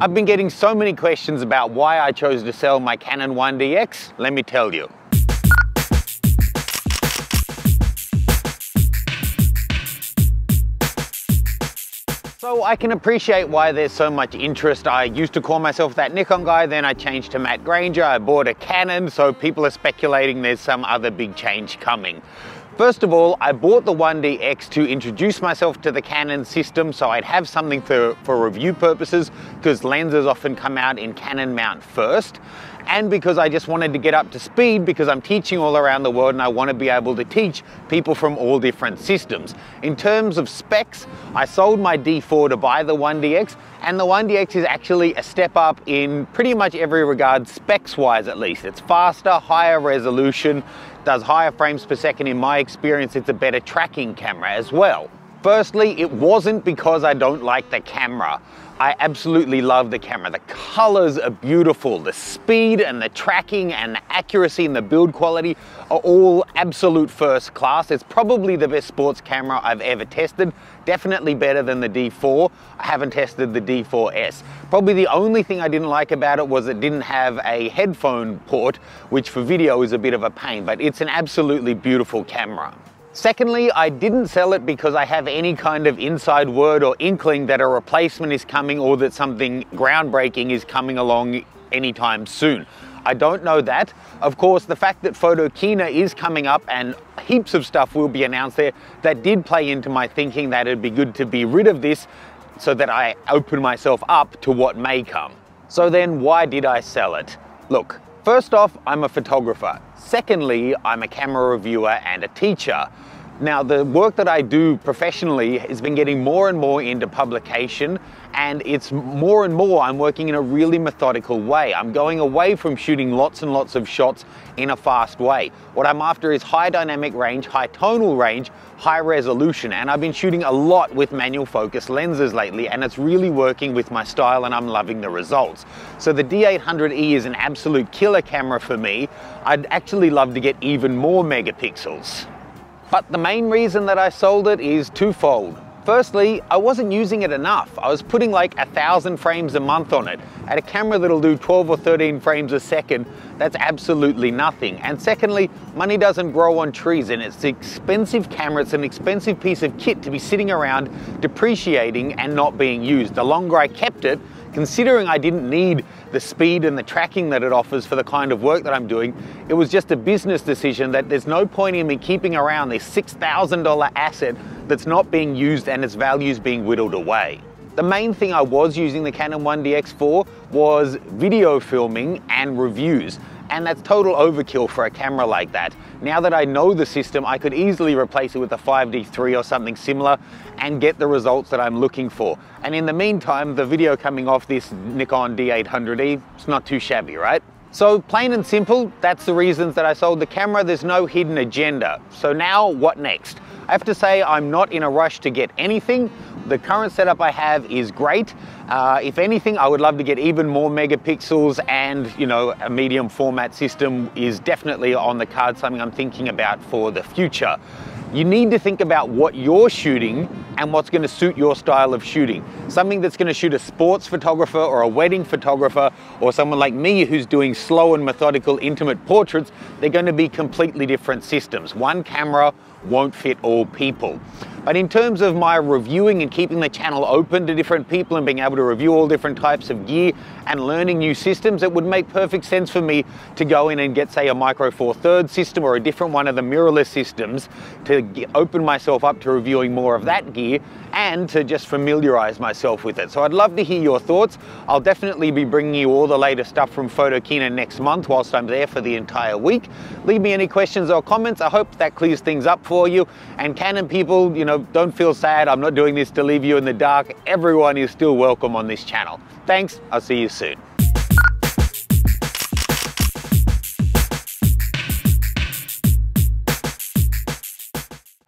I've been getting so many questions about why I chose to sell my Canon 1DX. Let me tell you. So I can appreciate why there's so much interest. I used to call myself that Nikon guy, then I changed to Matt Granger. I bought a Canon, so people are speculating there's some other big change coming. First of all, I bought the 1DX to introduce myself to the Canon system so I'd have something for review purposes, because lenses often come out in Canon mount first, and because I just wanted to get up to speed because I'm teaching all around the world and I want to be able to teach people from all different systems. In terms of specs, I sold my D4 to buy the 1DX, and the 1DX is actually a step up in pretty much every regard, specs-wise at least. It's faster, higher resolution, does higher frames per second. In my experience, it's a better tracking camera as well. Firstly, it wasn't because I don't like the camera. I absolutely love the camera. The colors are beautiful. The speed and the tracking and the accuracy and the build quality are all absolute first class. It's probably the best sports camera I've ever tested. Definitely better than the D4. I haven't tested the D4S. Probably the only thing I didn't like about it was it didn't have a headphone port, which for video is a bit of a pain, but it's an absolutely beautiful camera. Secondly, I didn't sell it because I have any kind of inside word or inkling that a replacement is coming or that something groundbreaking is coming along anytime soon. I don't know that. Of course, the fact that Photokina is coming up and heaps of stuff will be announced there, that did play into my thinking that it'd be good to be rid of this so that I open myself up to what may come. So then why did I sell it? Look, first off, I'm a photographer. Secondly, I'm a camera reviewer and a teacher. Now, the work that I do professionally has been getting more and more into publication, and it's more and more I'm working in a really methodical way. I'm going away from shooting lots and lots of shots in a fast way. What I'm after is high dynamic range, high tonal range, high resolution, and I've been shooting a lot with manual focus lenses lately, and it's really working with my style and I'm loving the results. So the D800E is an absolute killer camera for me. I'd actually love to get even more megapixels. But the main reason that I sold it is twofold. Firstly, I wasn't using it enough. I was putting like 1,000 frames a month on it. At a camera that'll do 12 or 13 frames a second, that's absolutely nothing. And secondly, money doesn't grow on trees, and it's an expensive camera, it's an expensive piece of kit to be sitting around depreciating and not being used. The longer I kept it, considering I didn't need the speed and the tracking that it offers for the kind of work that I'm doing, it was just a business decision that there's no point in me keeping around this $6,000 asset that's not being used and its value's being whittled away. The main thing I was using the Canon 1DX for was video filming and reviews. And that's total overkill for a camera like that. Now that I know the system, I could easily replace it with a 5D3 or something similar and get the results that I'm looking for. And in the meantime, the video coming off this Nikon D800E, it's not too shabby, right? So plain and simple, that's the reasons that I sold the camera. There's no hidden agenda. So now what next? I have to say I'm not in a rush to get anything. The current setup I have is great. If anything, I would love to get even more megapixels, and you know, a medium format system is definitely on the card, something I'm thinking about for the future. You need to think about what you're shooting and what's going to suit your style of shooting. Something that's going to shoot a sports photographer or a wedding photographer or someone like me who's doing slow and methodical intimate portraits, they're going to be completely different systems. One camera won't fit all people. But in terms of my reviewing and keeping the channel open to different people and being able to review all different types of gear and learning new systems, it would make perfect sense for me to go in and get, say, a Micro Four Thirds system or a different one of the mirrorless systems to open myself up to reviewing more of that gear and to just familiarize myself with it. So I'd love to hear your thoughts. I'll definitely be bringing you all the latest stuff from Photokina next month whilst I'm there for the entire week. Leave me any questions or comments. I hope that clears things up for you. And Canon people, you know, don't feel sad. I'm not doing this to leave you in the dark. Everyone is still welcome on this channel. Thanks. I'll see you soon.